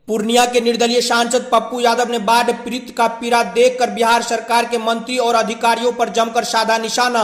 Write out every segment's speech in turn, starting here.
पूर्णिया के निर्दलीय सांसद पप्पू यादव ने बाढ़ पीड़ित का पीड़ा देखकर बिहार सरकार के मंत्री और अधिकारियों पर जमकर साधा निशाना।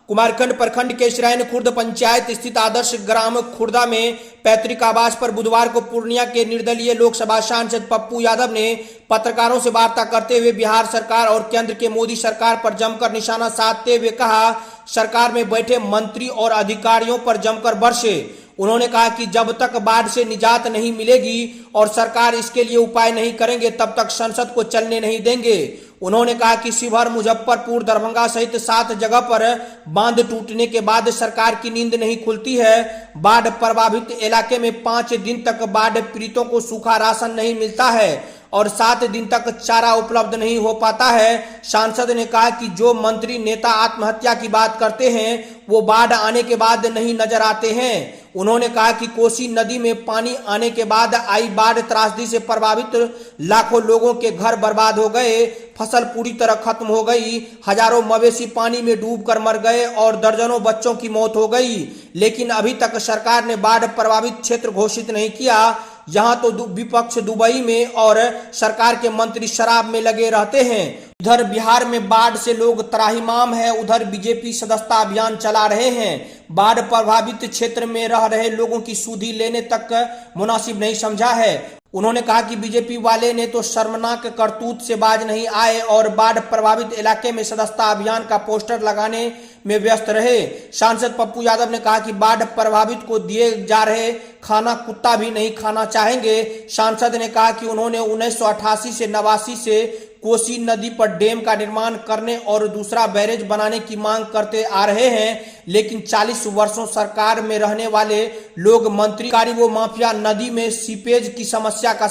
कुमारखंड प्रखंड के इसरैन खुर्द पंचायत स्थित आदर्श ग्राम खुर्दा में पैतृक आवास पर बुधवार को पूर्णिया के निर्दलीय लोकसभा सांसद पप्पू यादव ने पत्रकारों से वार्ता करते हुए बिहार सरकार और केंद्र के मोदी सरकार पर जमकर निशाना साधते हुए कहा, सरकार में बैठे मंत्री और अधिकारियों पर जमकर बरसे। उन्होंने कहा कि जब तक बाढ़ से निजात नहीं मिलेगी और सरकार इसके लिए उपाय नहीं करेंगे तब तक संसद को चलने नहीं देंगे। उन्होंने कहा कि शिवहर, मुजफ्फरपुर, दरभंगा सहित 7 जगह पर बांध टूटने के बाद सरकार की नींद नहीं खुलती है। बाढ़ प्रभावित इलाके में 5 दिन तक बाढ़ पीड़ितों को सूखा राशन नहीं मिलता है और 7 दिन तक चारा उपलब्ध नहीं हो पाता है। सांसद ने कहा कि जो मंत्री नेता आत्महत्या की बात करते हैं वो बाढ़ आने के बाद नहीं नजर आते हैं। उन्होंने कहा कि कोसी नदी में पानी आने के बाद आई बाढ़ त्रासदी से प्रभावित लाखों लोगों के घर बर्बाद हो गए, फसल पूरी तरह खत्म हो गई, हजारों मवेशी पानी में डूबकर मर गए और दर्जनों बच्चों की मौत हो गई। लेकिन अभी तक सरकार ने बाढ़ प्रभावित क्षेत्र घोषित नहीं किया। यहाँ तो विपक्ष दुबई में और सरकार के मंत्री शराब में लगे रहते हैं। इधर बिहार में बाढ़ से लोग त्राहिमाम है, उधर बीजेपी सदस्यता अभियान चला रहे हैं। बाढ़ प्रभावित क्षेत्र में रह रहे लोगों की सुधि लेने तक मुनासिब नहीं समझा है। उन्होंने कहा कि बीजेपी वाले ने तो शर्मनाक करतूत से बाज नहीं आए और बाढ़ प्रभावित इलाके में सदस्यता अभियान का पोस्टर लगाने में व्यस्त रहे। सांसद पप्पू यादव ने कहा कि बाढ़ प्रभावित को दिए जा रहे खाना कुत्ता भी नहीं खाना चाहेंगे। सांसद ने कहा कि उन्होंने 1988 से 89 से कोसी नदी पर डैम का निर्माण करने और दूसरा बैरेज बनाने की मांग करते आ रहे हैं, लेकिन 40 वर्षों सरकार में रहने वाले लोग मंत्री वो माफिया नदी में सीपेज की समस्या का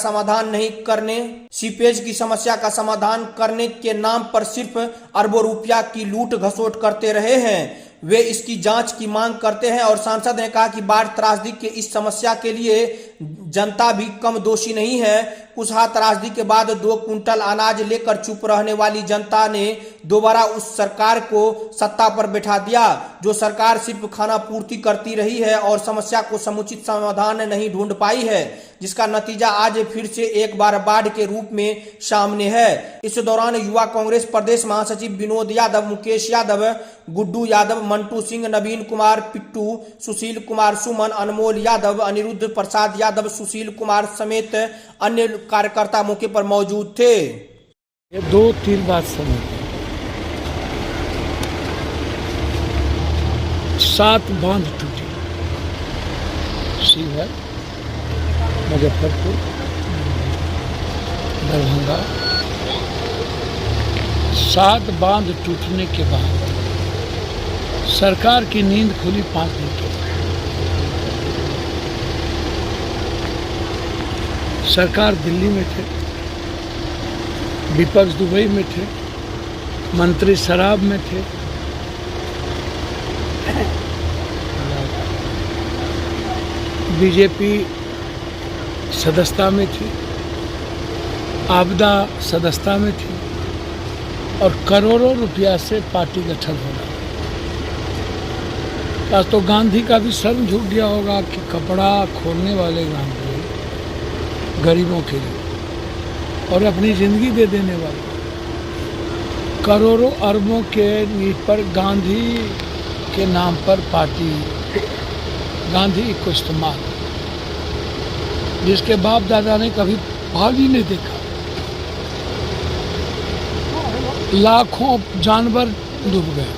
समाधान करने के नाम पर सिर्फ अरबों रुपया की लूट घसोट करते रहे हैं। वे इसकी जांच की मांग करते हैं और सांसद ने कहा कि बाढ़ त्रासदी के इस समस्या के लिए जनता भी कम दोषी नहीं है। कुशहा त्रासदी के बाद 2 कुंटल अनाज लेकर चुप रहने वाली जनता ने दोबारा उस सरकार को सत्ता पर बैठा दिया, जो सरकार सिर्फ खाना पूर्ति करती रही है और समस्या को समुचित समाधान नहीं ढूंढ पाई है, जिसका नतीजा आज फिर से एक बार बाढ़ के रूप में सामने है। इस दौरान युवा कांग्रेस प्रदेश महासचिव विनोद यादव, मुकेश यादव, गुड्डू यादव, मंटू सिंह, नवीन कुमार पिट्टू, सुशील कुमार सुमन, अनमोल यादव, अनिरुद्ध प्रसाद यादव, सुशील कुमार समेत अन्य कार्यकर्ता मौके पर मौजूद थे। ये 2-3 बात समझ 7 बांध टूटे, शिवहर, मुजफ्फरपुर, दरभंगा। 7 बांध टूटने के बाद सरकार की नींद खुली 5 दिन के बाद। सरकार दिल्ली में थे, विपक्ष दुबई में थे, मंत्री शराब में थे, बीजेपी सदस्यता में थी, आपदा सदस्यता में थी और करोड़ों रुपया से पार्टी गठन हो रहा। आज तो गांधी का भी शर्म झुक गया होगा कि कपड़ा खोलने वाले गांधी गरीबों के लिए और अपनी जिंदगी दे देने वाले करोड़ों अरबों के नींव पर गांधी के नाम पर पार्टी, गांधी को इस्तेमाल, जिसके बाप दादा ने कभी भाव ही नहीं देखा। लाखों जानवर डूब गए,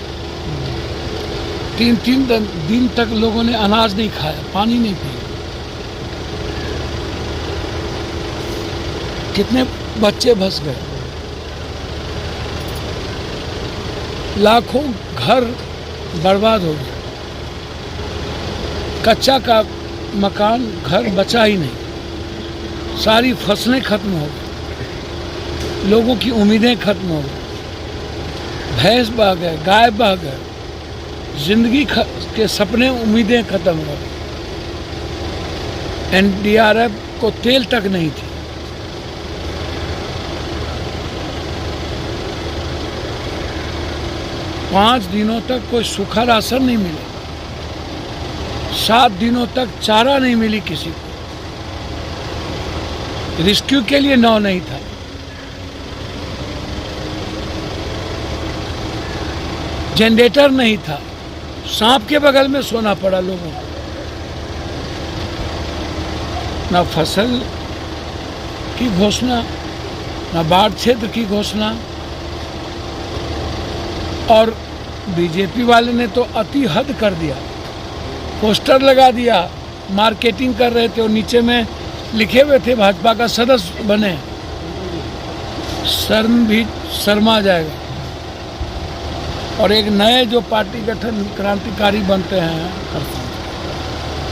3-3 दिन तक लोगों ने अनाज नहीं खाया, पानी नहीं पिया। कितने बच्चे फंस गए, लाखों घर बर्बाद हो गए, कच्चा का मकान घर बचा ही नहीं, सारी फसलें खत्म हो गई, लोगों की उम्मीदें खत्म हो गई, भैंस बह गए, गाय बह गए, जिंदगी के सपने, उम्मीदें खत्म हो गई। NDRF को तेल तक नहीं थी। पाँच दिनों तक कोई सूखा राशन नहीं मिला, 7 दिनों तक चारा नहीं मिली किसी को। रेस्क्यू के लिए नाव नहीं था, जनरेटर नहीं था, सांप के बगल में सोना पड़ा लोगों को। ना फसल की घोषणा, ना बाढ़ क्षेत्र की घोषणा, और बीजेपी वाले ने तो अति हद कर दिया। पोस्टर लगा दिया, मार्केटिंग कर रहे थे और नीचे में लिखे हुए थे भाजपा का सदस्य बने। शर्म भी शर्मा जाएगा। और एक नए जो पार्टी गठन क्रांतिकारी बनते हैं,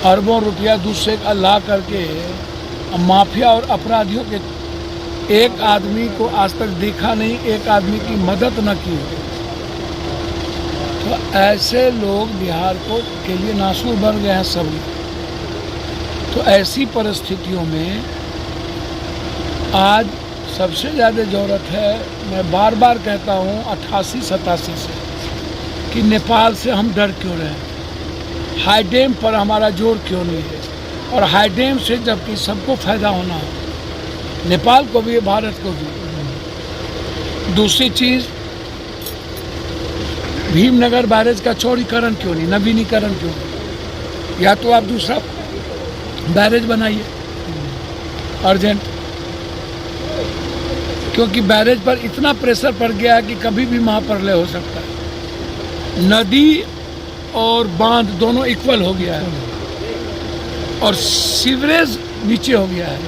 अरबों रुपया दूसरे का ला करके माफिया और अपराधियों के, एक आदमी को आज तक देखा नहीं, एक आदमी की मदद न की। तो ऐसे लोग बिहार के लिए नासूर बन गए हैं सब। तो ऐसी परिस्थितियों में आज सबसे ज़्यादा ज़रूरत है, मैं बार बार कहता हूँ 88-87 से, कि नेपाल से हम डर क्यों रहे हैं, हाई डैम पर हमारा जोर क्यों नहीं है। और हाई डैम से जबकि सबको फायदा होना है, नेपाल को भी, भारत को भी। दूसरी चीज़, भीमनगर बैरेज का चौड़ीकरण क्यों नहीं, नवीनीकरण क्यों नहीं? या तो आप दूसरा बैरेज बनाइए अर्जेंट, क्योंकि बैरेज पर इतना प्रेशर पड़ गया है कि कभी भी महाप्रलय हो सकता है। नदी और बांध दोनों इक्वल हो गया है और सीवरेज नीचे हो गया है,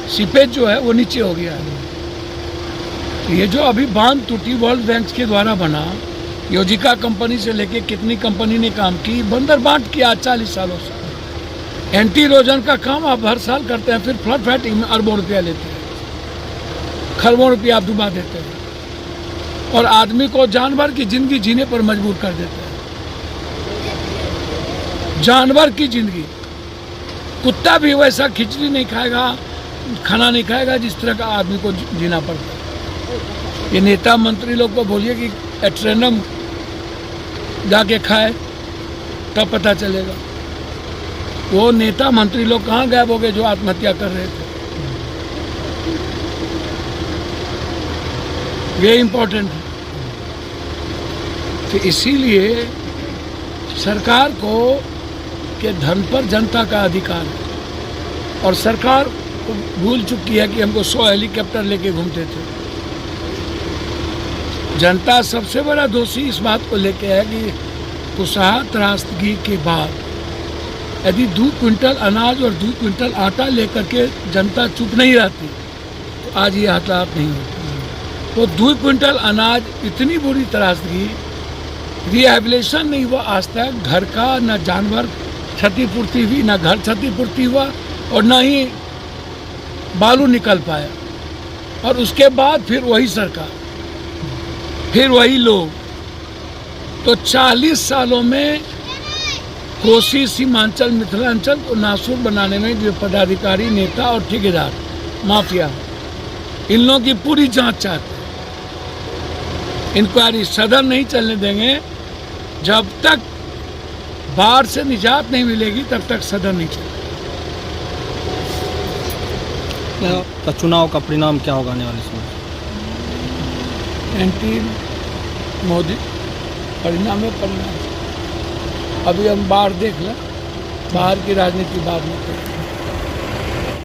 सीपेज जो है वो नीचे हो गया है। तो ये जो अभी बांध टूटी वर्ल्ड बैंक के द्वारा बना, योजिका कंपनी से लेके कितनी कंपनी ने काम की, बंदर बांट किया 40 सालों से। एंटी इरोजन का काम आप हर साल करते हैं, फिर फ्लड फाइटिंग में अरबों रुपया लेते हैं, खरबों रुपया आप डुबा देते हैं और आदमी को जानवर की जिंदगी जीने पर मजबूर कर देते हैं। जानवर की जिंदगी, कुत्ता भी वैसा खिचड़ी नहीं खाएगा, खाना नहीं खाएगा जिस तरह का आदमी को जीना पड़ता है। ये नेता मंत्री लोग को बोलिए कि एट्रेनम जाके खाए तब पता चलेगा। वो नेता मंत्री लोग कहाँ गायब हो गए जो आत्महत्या कर रहे थे? ये इम्पोर्टेंट है। तो इसीलिए सरकार को के धन पर जनता का अधिकार है और सरकार भूल चुकी है कि हमको 100 हेलीकॉप्टर लेके घूमते थे। जनता सबसे बड़ा दोषी इस बात को लेके है कि कुशवाहा त्रासदी के बाद यदि 2 क्विंटल अनाज और 2 क्विंटल आटा लेकर के जनता चुप नहीं रहती तो आज ये हालात नहीं होते। तो 2 क्विंटल अनाज, इतनी बुरी त्रासदी, रिहेबिलिटेशन नहीं हुआ आज तक, घर का न जानवर क्षतिपूर्ति हुई, न घर क्षतिपूर्ति हुआ और न ही बालू निकल पाया। और उसके बाद फिर वही सरकार, फिर वही लोग। तो 40 सालों में कोसी, सीमांचल, मिथिलांचल को नासूर बनाने में जो पदाधिकारी, नेता और ठेकेदार, माफिया, इन लोगों की पूरी जांच चाहते हैं। इंक्वायरी सदन नहीं चलने देंगे, जब तक बाढ़ से निजात नहीं मिलेगी तब तक सदन नहीं चलेगा। तो चुनाव का परिणाम क्या होगा आने वाले समय? एंटी मोदी परिणाम है, परिणाम। अभी हम बाहर देख लें, बाहर की राजनीति बाद में करें।